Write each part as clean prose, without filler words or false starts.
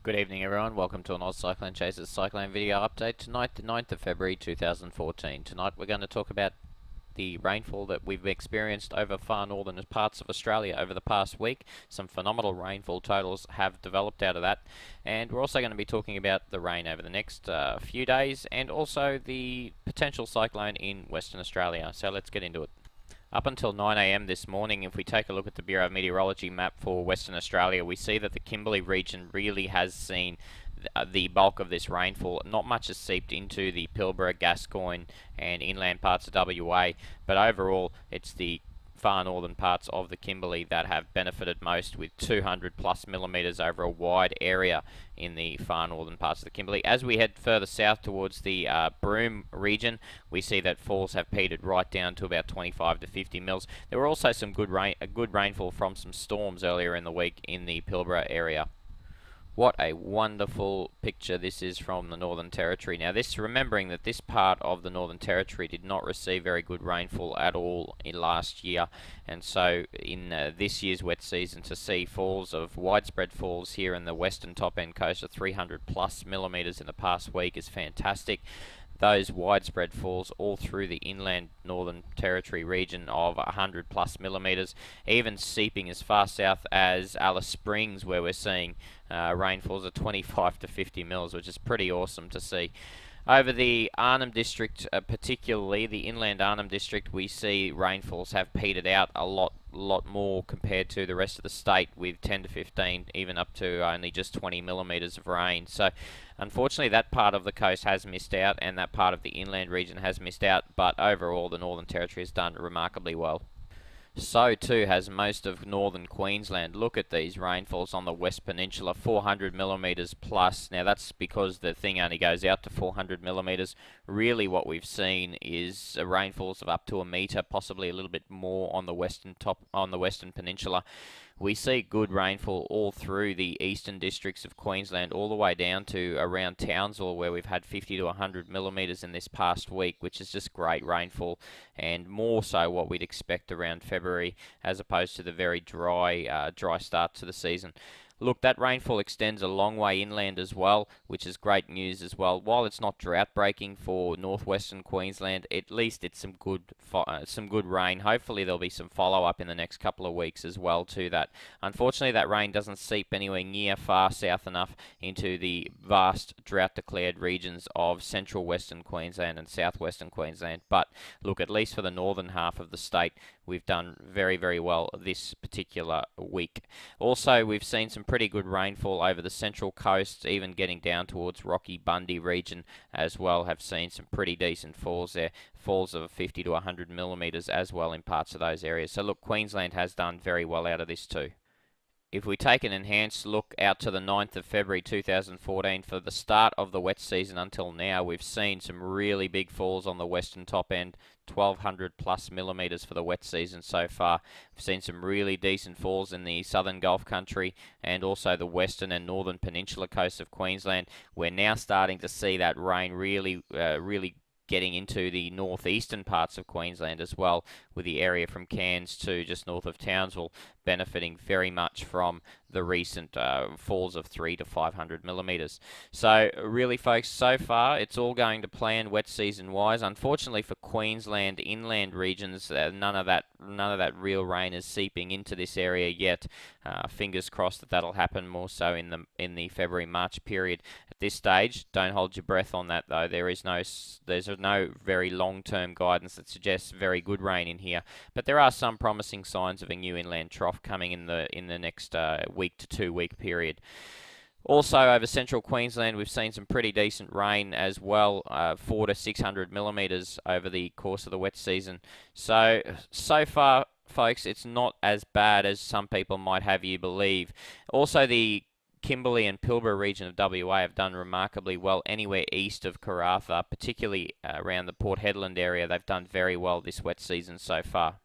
Good evening everyone, welcome to an Aussie Cyclone Chasers Cyclone video update. Tonight, the 9th of February 2014. Tonight we're going to talk about the rainfall that we've experienced over far northern parts of Australia over the past week. Some phenomenal rainfall totals have developed out of that, and we're also going to be talking about the rain over the next few days and also the potential cyclone in Western Australia. So let's get into it. Up until 9 a.m. this morning, if we take a look at the Bureau of Meteorology map for Western Australia, we see that the Kimberley region really has seen the bulk of this rainfall. Not much has seeped into the Pilbara, Gascoyne and inland parts of WA, but overall it's the far northern parts of the Kimberley that have benefited most, with 200 plus millimetres over a wide area in the far northern parts of the Kimberley. As we head further south towards the Broome region, we see that falls have petered right down to about 25 to 50 mils. There were also some good rainfall from some storms earlier in the week in the Pilbara area. What a wonderful picture this is from the Northern Territory. Now remembering that this part of the Northern Territory did not receive very good rainfall at all in last year, and so in this year's wet season, to see widespread falls here in the western top end coast of 300 plus millimetres in the past week is fantastic. Those widespread falls all through the inland Northern Territory region of 100 plus millimetres, even seeping as far south as Alice Springs, where we're seeing rainfalls of 25 to 50 mils, which is pretty awesome to see. Over the Arnhem District, particularly the inland Arnhem District, we see rainfalls have petered out a lot more compared to the rest of the state, with 10 to 15, even up to only just 20 millimetres of rain. So unfortunately that part of the coast has missed out, and that part of the inland region has missed out, but overall the Northern Territory has done remarkably well. So too has most of northern Queensland. Look at these rainfalls on the West Peninsula, 400 millimetres plus. Now that's because the thing only goes out to 400 millimetres. Really what we've seen is rainfalls of up to a metre, possibly a little bit more on the Western Peninsula. We see good rainfall all through the eastern districts of Queensland, all the way down to around Townsville, where we've had 50 to 100 millimetres in this past week, which is just great rainfall, and more so what we'd expect around February, as opposed to the very dry start to the season. Look, that rainfall extends a long way inland as well, which is great news as well. While it's not drought breaking for northwestern Queensland, at least it's some good rain. Hopefully there'll be some follow up in the next couple of weeks as well to that. Unfortunately, that rain doesn't seep anywhere near far south enough into the vast drought declared regions of central western Queensland and southwestern Queensland. But look, at least for the northern half of the state, we've done very, very well this particular week. Also, we've seen some pretty good rainfall over the central coast, even getting down towards Rocky Bundy region as well. Have seen some pretty decent falls there, falls of 50 to 100 millimetres as well in parts of those areas. So look, Queensland has done very well out of this too. If we take an enhanced look out to the 9th of February 2014, for the start of the wet season until now, we've seen some really big falls on the western top end, 1200 plus millimetres for the wet season so far. We've seen some really decent falls in the southern Gulf country and also the western and northern peninsula coast of Queensland. We're now starting to see that rain really getting into the northeastern parts of Queensland as well, with the area from Cairns to just north of Townsville benefiting very much from the recent falls of 300 to 500 millimetres. So really, folks, so far it's all going to plan wet season wise. Unfortunately for Queensland inland regions, none of that real rain is seeping into this area yet. Fingers crossed that that'll happen more so in the February-March period. At this stage, don't hold your breath on that though. There's no very long-term guidance that suggests very good rain in here, but there are some promising signs of a new inland trough coming in the next week to 2 week period. Also over central Queensland, we've seen some pretty decent rain as well, 400 to 600 millimetres over the course of the wet season. So far, folks, it's not as bad as some people might have you believe. Also, the Kimberley and Pilbara region of WA have done remarkably well anywhere east of Karratha, particularly around the Port Hedland area. They've done very well this wet season so far.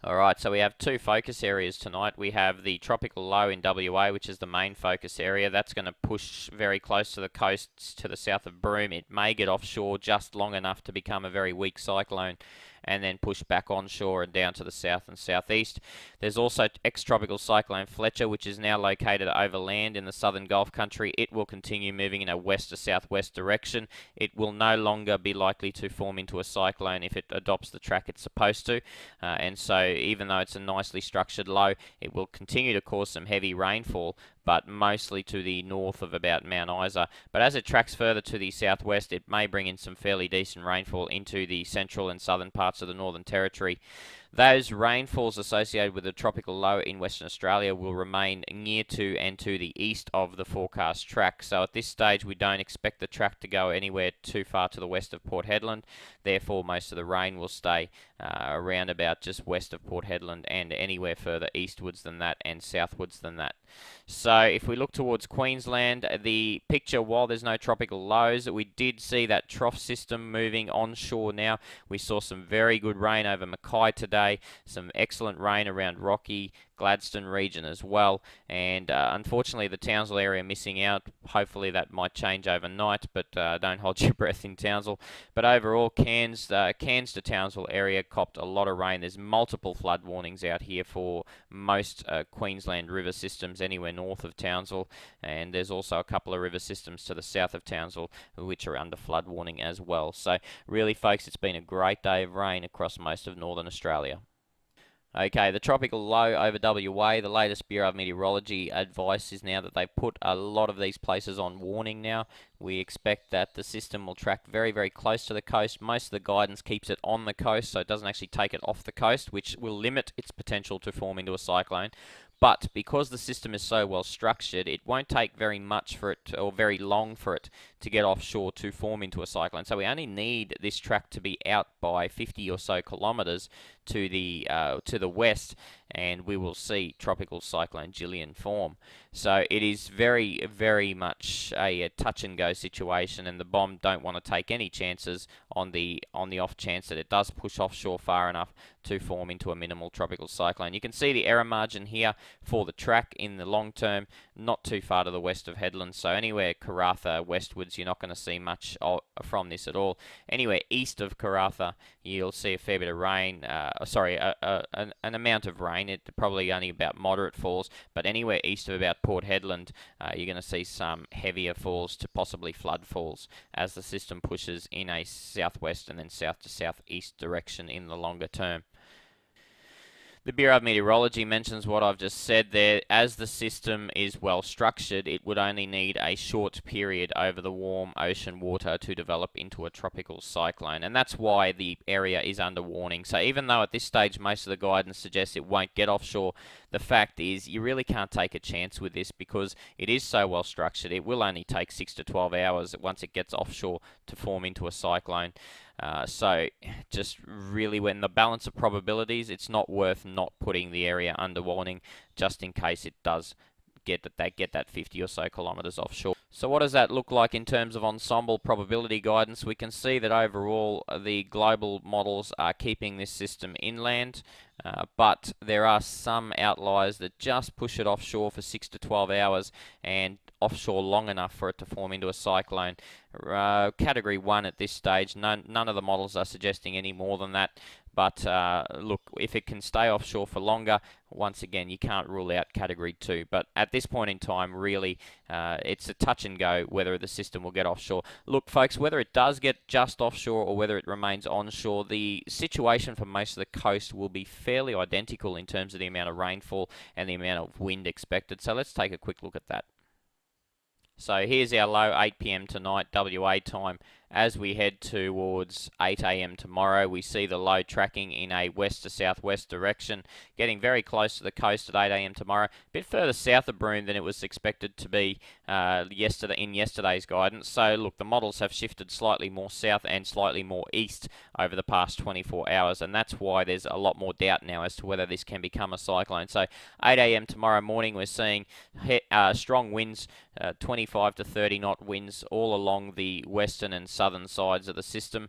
Alright, so we have two focus areas tonight. We have the tropical low in WA, which is the main focus area. That's going to push very close to the coasts to the south of Broome. It may get offshore just long enough to become a very weak cyclone and then push back onshore and down to the south and southeast. There's also ex-tropical cyclone Fletcher, which is now located over land in the southern Gulf country. It will continue moving in a west to southwest direction. It will no longer be likely to form into a cyclone if it adopts the track it's supposed to, and so even though it's a nicely structured low, it will continue to cause some heavy rainfall, but mostly to the north of about Mount Isa. But as it tracks further to the southwest, it may bring in some fairly decent rainfall into the central and southern parts of the Northern Territory. Those rainfalls associated with the tropical low in Western Australia will remain near to and to the east of the forecast track. So at this stage, we don't expect the track to go anywhere too far to the west of Port Hedland. Therefore, most of the rain will stay around about just west of Port Hedland and anywhere further eastwards than that and southwards than that. So if we look towards Queensland, the picture, while there's no tropical lows, we did see that trough system moving onshore now. We saw some very good rain over Mackay today, some excellent rain around Rocky, Gladstone region as well, and unfortunately the Townsville area missing out. Hopefully that might change overnight, but don't hold your breath in Townsville. But overall, Cairns to Townsville area copped a lot of rain. There's multiple flood warnings out here for most Queensland river systems anywhere north of Townsville, and there's also a couple of river systems to the south of Townsville which are under flood warning as well. So really, folks, it's been a great day of rain across most of northern Australia. Okay, the tropical low over WA, the latest Bureau of Meteorology advice is now that they've put a lot of these places on warning now. We expect that the system will track very, very close to the coast. Most of the guidance keeps it on the coast, so it doesn't actually take it off the coast, which will limit its potential to form into a cyclone. But because the system is so well structured, it won't take very much for it, or very long for it, to get offshore to form into a cyclone. So we only need this track to be out by 50 or so kilometres to the west, and we will see tropical cyclone Gillian form. So it is very, very much a touch and go situation, and the BOM don't want to take any chances on the off chance that it does push offshore far enough to form into a minimal tropical cyclone. You can see the error margin here for the track in the long term, not too far to the west of Hedland. So anywhere Karratha westwards, you're not going to see much from this at all. Anywhere east of Karratha, you'll see a fair bit of rain. An amount of rain. It probably only about moderate falls, but anywhere east of about Port Hedland, you're going to see some heavier falls to possibly flood falls as the system pushes in a southwest and then south to southeast direction in the longer term. The Bureau of Meteorology mentions what I've just said there. As the system is well structured, it would only need a short period over the warm ocean water to develop into a tropical cyclone, and that's why the area is under warning. So even though at this stage most of the guidance suggests it won't get offshore, the fact is you really can't take a chance with this because it is so well structured. It will only take 6 to 12 hours once it gets offshore to form into a cyclone. So just really, when the balance of probabilities, it's not worth not putting the area under warning just in case it does get that 50 or so kilometres offshore. So what does that look like in terms of ensemble probability guidance? We can see that overall the global models are keeping this system inland, but there are some outliers that just push it offshore for 6 to 12 hours and offshore long enough for it to form into a cyclone. Category 1 at this stage, none of the models are suggesting any more than that. But look, if it can stay offshore for longer, once again, you can't rule out Category 2. But at this point in time, really, it's a touch and go whether the system will get offshore. Look, folks, whether it does get just offshore or whether it remains onshore, the situation for most of the coast will be fairly identical in terms of the amount of rainfall and the amount of wind expected. So let's take a quick look at that. So here's our low, 8 p.m. tonight, WA time. As we head towards 8 a.m. tomorrow, we see the low tracking in a west to southwest direction, getting very close to the coast at 8 a.m. tomorrow. A bit further south of Broome than it was expected to be in yesterday's guidance. So look, the models have shifted slightly more south and slightly more east over the past 24 hours, and that's why there's a lot more doubt now as to whether this can become a cyclone. So 8 a.m. tomorrow morning, we're seeing strong winds, 25 to 30 knot winds all along the western and southern sides of the system.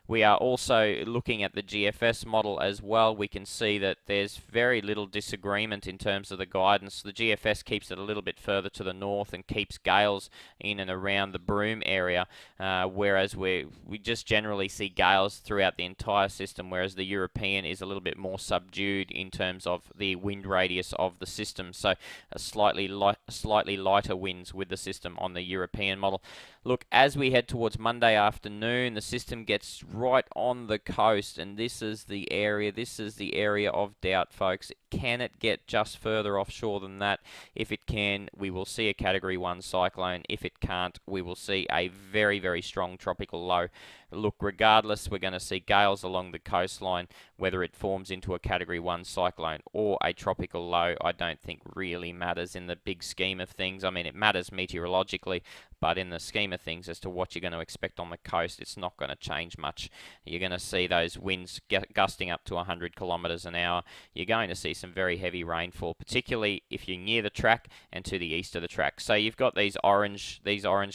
We are also looking at the GFS model as well. We can see that there's very little disagreement in terms of the guidance. The GFS keeps it a little bit further to the north and keeps gales in and around the Broome area, whereas we just generally see gales throughout the entire system, whereas the European is a little bit more subdued in terms of the wind radius of the system. So a slightly lighter winds with the system on the European model. Look, as we head towards Monday afternoon, the system gets right on the coast, and this is the area of doubt, folks. Can it get just further offshore than that? If it can, we will see a Category 1 cyclone. If it can't, we will see a very, very strong tropical low. Look, regardless, we're going to see gales along the coastline. Whether it forms into a Category 1 cyclone or a tropical low, I don't think really matters in the big scheme of things. I mean, it matters meteorologically, but in the scheme of things as to what you're going to expect on the coast, it's not going to change much. You're going to see those winds gusting up to 100 kilometres an hour. You're going to see some very heavy rainfall, particularly if you're near the track and to the east of the track. So you've got these orange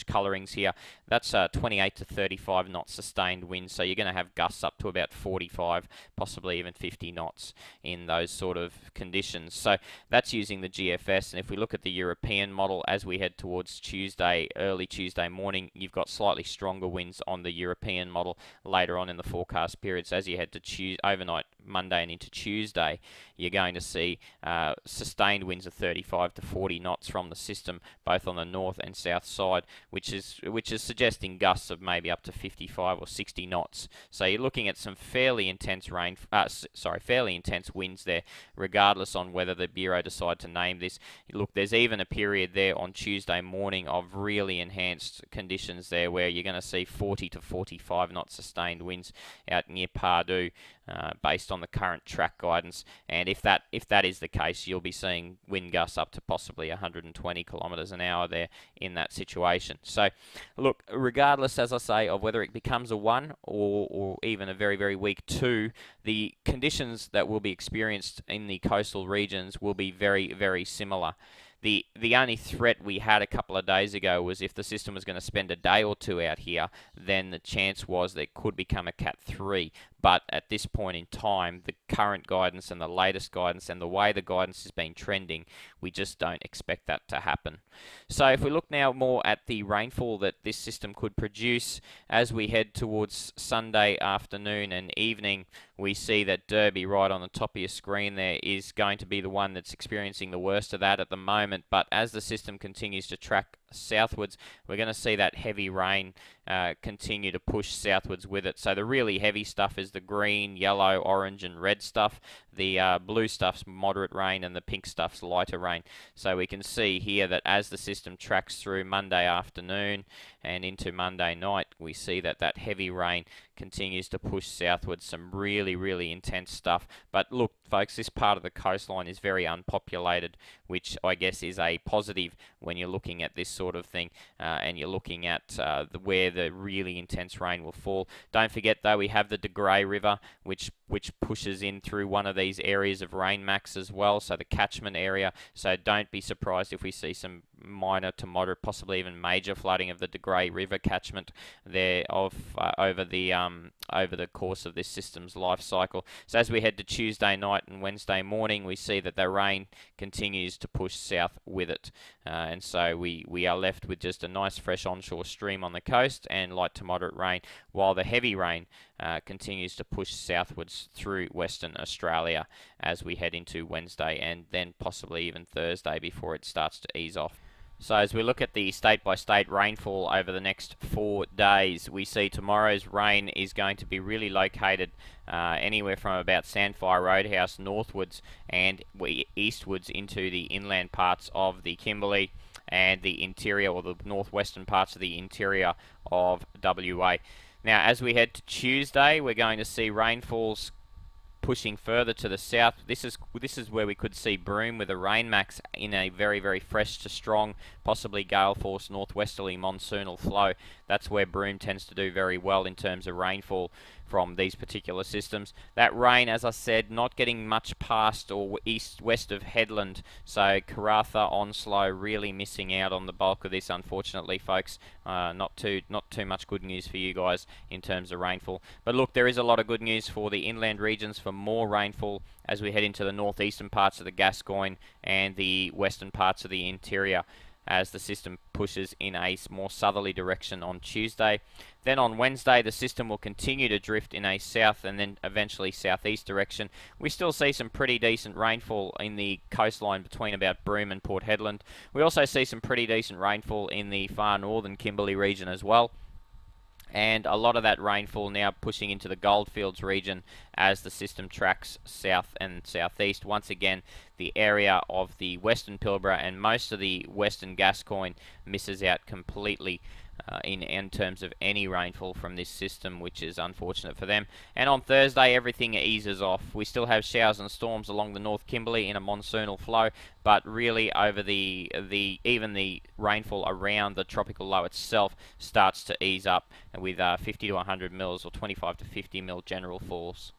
colourings here. That's 28 to 35 knots sustained winds. So you're going to have gusts up to about 45, possibly even 50 knots in those sort of conditions. So that's using the GFS. And if we look at the European model as we head towards Tuesday, early Tuesday morning, you've got slightly stronger winds on the European model later on in the forecast periods. As you head to overnight Monday and into Tuesday, you're going to see sustained winds of 35 to 40 knots from the system, both on the north and south side, which is suggesting gusts of maybe up to 55 or 60 knots. So you're looking at some fairly intense fairly intense winds there, regardless on whether the Bureau decide to name this. Look, there's even a period there on Tuesday morning of really enhanced conditions there, where you're going to see 40 to 45 knot sustained winds out near Pardue, based on the current track guidance. And if that is the case, you'll be seeing wind gusts up to possibly 120 kilometres an hour there in that situation. So look, regardless, as I say, of whether it becomes a 1 or even a very, very weak 2, the conditions that will be experienced in the coastal regions will be very, very similar. The only threat we had a couple of days ago was if the system was going to spend a day or two out here, then the chance was that it could become a Cat 3. But at this point in time, the current guidance and the latest guidance and the way the guidance has been trending, we just don't expect that to happen. So if we look now more at the rainfall that this system could produce as we head towards Sunday afternoon and evening, we see that Derby right on the top of your screen there is going to be the one that's experiencing the worst of that at the moment. But as the system continues to track southwards, we're going to see that heavy rain continue to push southwards with it. So the really heavy stuff is the green, yellow, orange and red stuff. The blue stuff's moderate rain and the pink stuff's lighter rain. So we can see here that as the system tracks through Monday afternoon and into Monday night, we see that that heavy rain continues to push southwards, some really, really intense stuff. But look, folks, this part of the coastline is very unpopulated, which I guess is a positive when you're looking at this sort of thing, and you're looking at where the really intense rain will fall. Don't forget, though, we have the De Grey River, which pushes in through one of these areas of rain max as well, so the catchment area. So don't be surprised if we see some minor to moderate, possibly even major flooding of the De Grey River catchment there over the course of this system's life cycle. So as we head to Tuesday night and Wednesday morning, we see that the rain continues to push south with it, and so we are left with just a nice fresh onshore stream on the coast and light to moderate rain, while the heavy rain continues to push southwards through Western Australia as we head into Wednesday and then possibly even Thursday before it starts to ease off. So as we look at the state-by-state rainfall over the next 4 days, we see tomorrow's rain is going to be really located anywhere from about Sandfire Roadhouse northwards and eastwards into the inland parts of the Kimberley and the interior, or the northwestern parts of the interior of WA. Now, as we head to Tuesday, we're going to see rainfalls pushing further to the south. This is where we could see Broome with a rain max in a very, very fresh to strong, possibly gale force northwesterly monsoonal flow. That's where Broome tends to do very well in terms of rainfall. If from these particular systems. That rain, as I said, not getting much past or east-west of Headland, so Karratha, Onslow really missing out on the bulk of this, unfortunately, folks. Not too much good news for you guys in terms of rainfall. But look, there is a lot of good news for the inland regions for more rainfall as we head into the northeastern parts of the Gascoyne and the western parts of the interior, as the system pushes in a more southerly direction on Tuesday. Then on Wednesday, the system will continue to drift in a south and then eventually southeast direction. We still see some pretty decent rainfall in the coastline between about Broome and Port Hedland. We also see some pretty decent rainfall in the far northern Kimberley region as well. And a lot of that rainfall now pushing into the Goldfields region as the system tracks south and southeast. Once again, the area of the Western Pilbara and most of the Western Gascoyne misses out completely in terms of any rainfall from this system, which is unfortunate for them. And on Thursday, everything eases off. We still have showers and storms along the North Kimberley in a monsoonal flow, but really over even the rainfall around the tropical low itself starts to ease up with 50 to 100 mils or 25 to 50 mil general falls.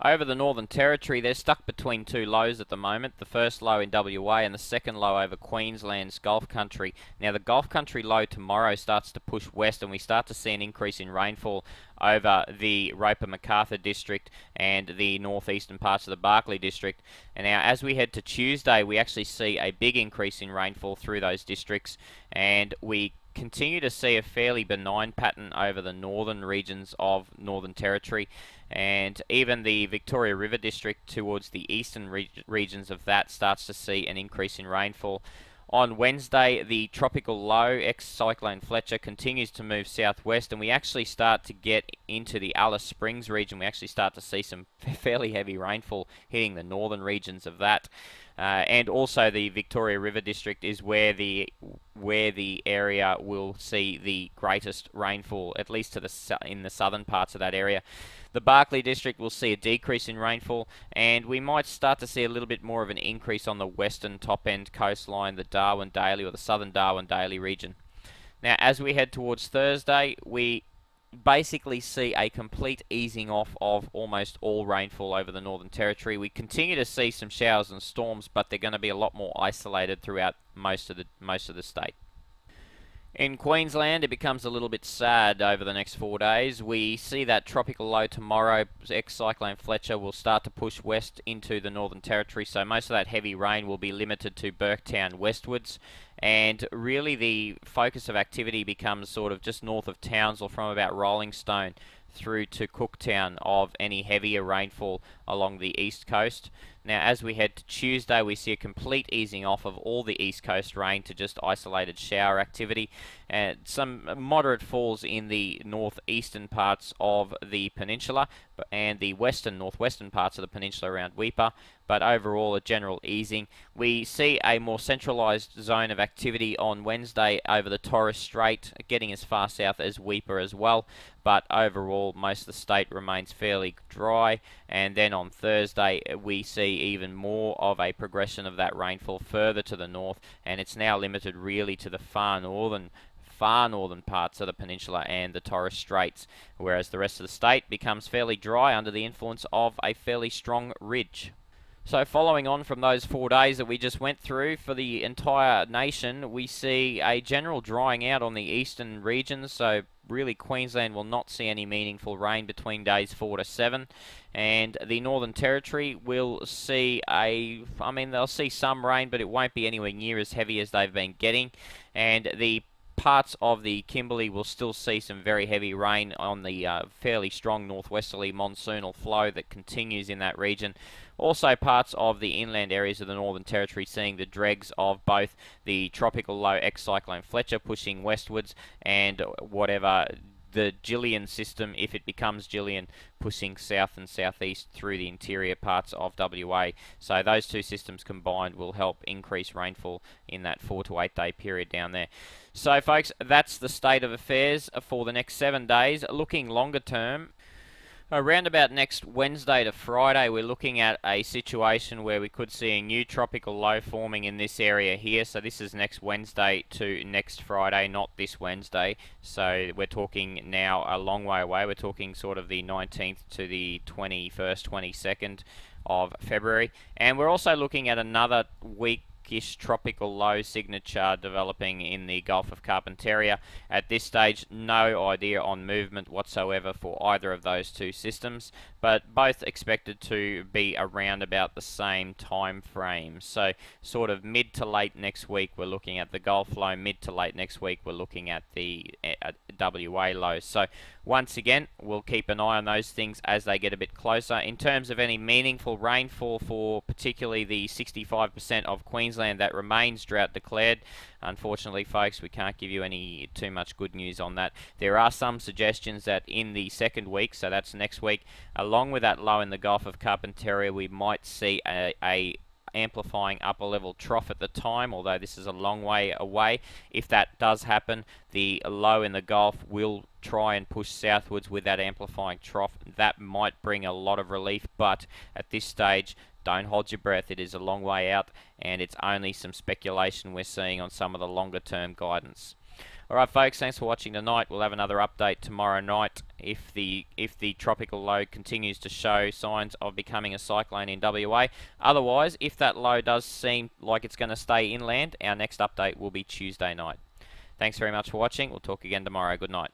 Over the Northern Territory, they're stuck between two lows at the moment. The first low in WA and the second low over Queensland's Gulf Country. Now, the Gulf Country low tomorrow starts to push west, and we start to see an increase in rainfall over the Roper-Macarthur district and the northeastern parts of the Barkly district. And now, as we head to Tuesday, we actually see a big increase in rainfall through those districts, and we continue to see a fairly benign pattern over the northern regions of Northern Territory, and even the Victoria River district towards the eastern regions of that starts to see an increase in rainfall. On Wednesday, the tropical low, ex-cyclone Fletcher, continues to move southwest, and we actually start to get into the Alice Springs region. We actually start to see some fairly heavy rainfall hitting the northern regions of that. And also the Victoria River district is where the area will see the greatest rainfall, at least in the southern parts of that area. The Barkly district will see a decrease in rainfall, and we might start to see a little bit more of an increase on the western top-end coastline, the Darwin-Daly or the southern Darwin-Daly region. Now, as we head towards Thursday, we basically see a complete easing off of almost all rainfall over the Northern Territory. We continue to see some showers and storms, but they're going to be a lot more isolated throughout most of the state. In Queensland, it becomes a little bit sad over the next 4 days. We see that tropical low tomorrow, ex-cyclone Fletcher, will start to push west into the Northern Territory, so most of that heavy rain will be limited to Burketown westwards, and really the focus of activity becomes sort of just north of Townsville from about Rolling Stone through to Cooktown of any heavier rainfall along the east coast. Now, as we head to Tuesday, we see a complete easing off of all the east coast rain to just isolated shower activity, and some moderate falls in the northeastern parts of the peninsula and the northwestern parts of the peninsula around Weipa, but overall a general easing. We see a more centralised zone of activity on Wednesday over the Torres Strait, getting as far south as Weipa as well, but overall most of the state remains fairly dry. And then on Thursday we see even more of a progression of that rainfall further to the north, and it's now limited really to the far northern parts of the peninsula and the Torres Straits, whereas the rest of the state becomes fairly dry under the influence of a fairly strong ridge. So following on from those 4 days that we just went through, for the entire nation, we see a general drying out on the eastern regions, so really Queensland will not see any meaningful rain between days 4 to 7, and the Northern Territory will see they'll see some rain, but it won't be anywhere near as heavy as they've been getting, and the parts of the Kimberley will still see some very heavy rain on the fairly strong northwesterly monsoonal flow that continues in that region. Also, parts of the inland areas of the Northern Territory seeing the dregs of both the tropical low ex-cyclone Fletcher pushing westwards and whatever the Gillian system, if it becomes Gillian, pushing south and southeast through the interior parts of WA. So those two systems combined will help increase rainfall in that 4 to 8 day period down there. So folks, that's the state of affairs for the next 7 days. Looking longer term, Around about next Wednesday to Friday, we're looking at a situation where we could see a new tropical low forming in this area here. So this is next Wednesday to next Friday, not this Wednesday. So we're talking now a long way away. We're talking sort of the 19th to the 21st, 22nd of February. And we're also looking at another week tropical low signature developing in the Gulf of Carpentaria. At this stage, no idea on movement whatsoever for either of those two systems, but both expected to be around about the same time frame. So sort of mid to late next week we're looking at the Gulf low, mid to late next week we're looking at the WA low. So once again, we'll keep an eye on those things as they get a bit closer. In terms of any meaningful rainfall for particularly the 65% of Queensland that remains drought declared, unfortunately, folks, we can't give you any too much good news on that. There are some suggestions that in the second week, so that's next week, along with that low in the Gulf of Carpentaria, we might see a amplifying upper level trough at the time, although this is a long way away. If that does happen, the low in the Gulf will try and push southwards with that amplifying trough. That might bring a lot of relief, but at this stage, don't hold your breath. It is a long way out, and it's only some speculation we're seeing on some of the longer term guidance. Alright folks, thanks for watching tonight. We'll have another update tomorrow night if the tropical low continues to show signs of becoming a cyclone in WA. Otherwise, if that low does seem like it's going to stay inland, our next update will be Tuesday night. Thanks very much for watching. We'll talk again tomorrow. Good night.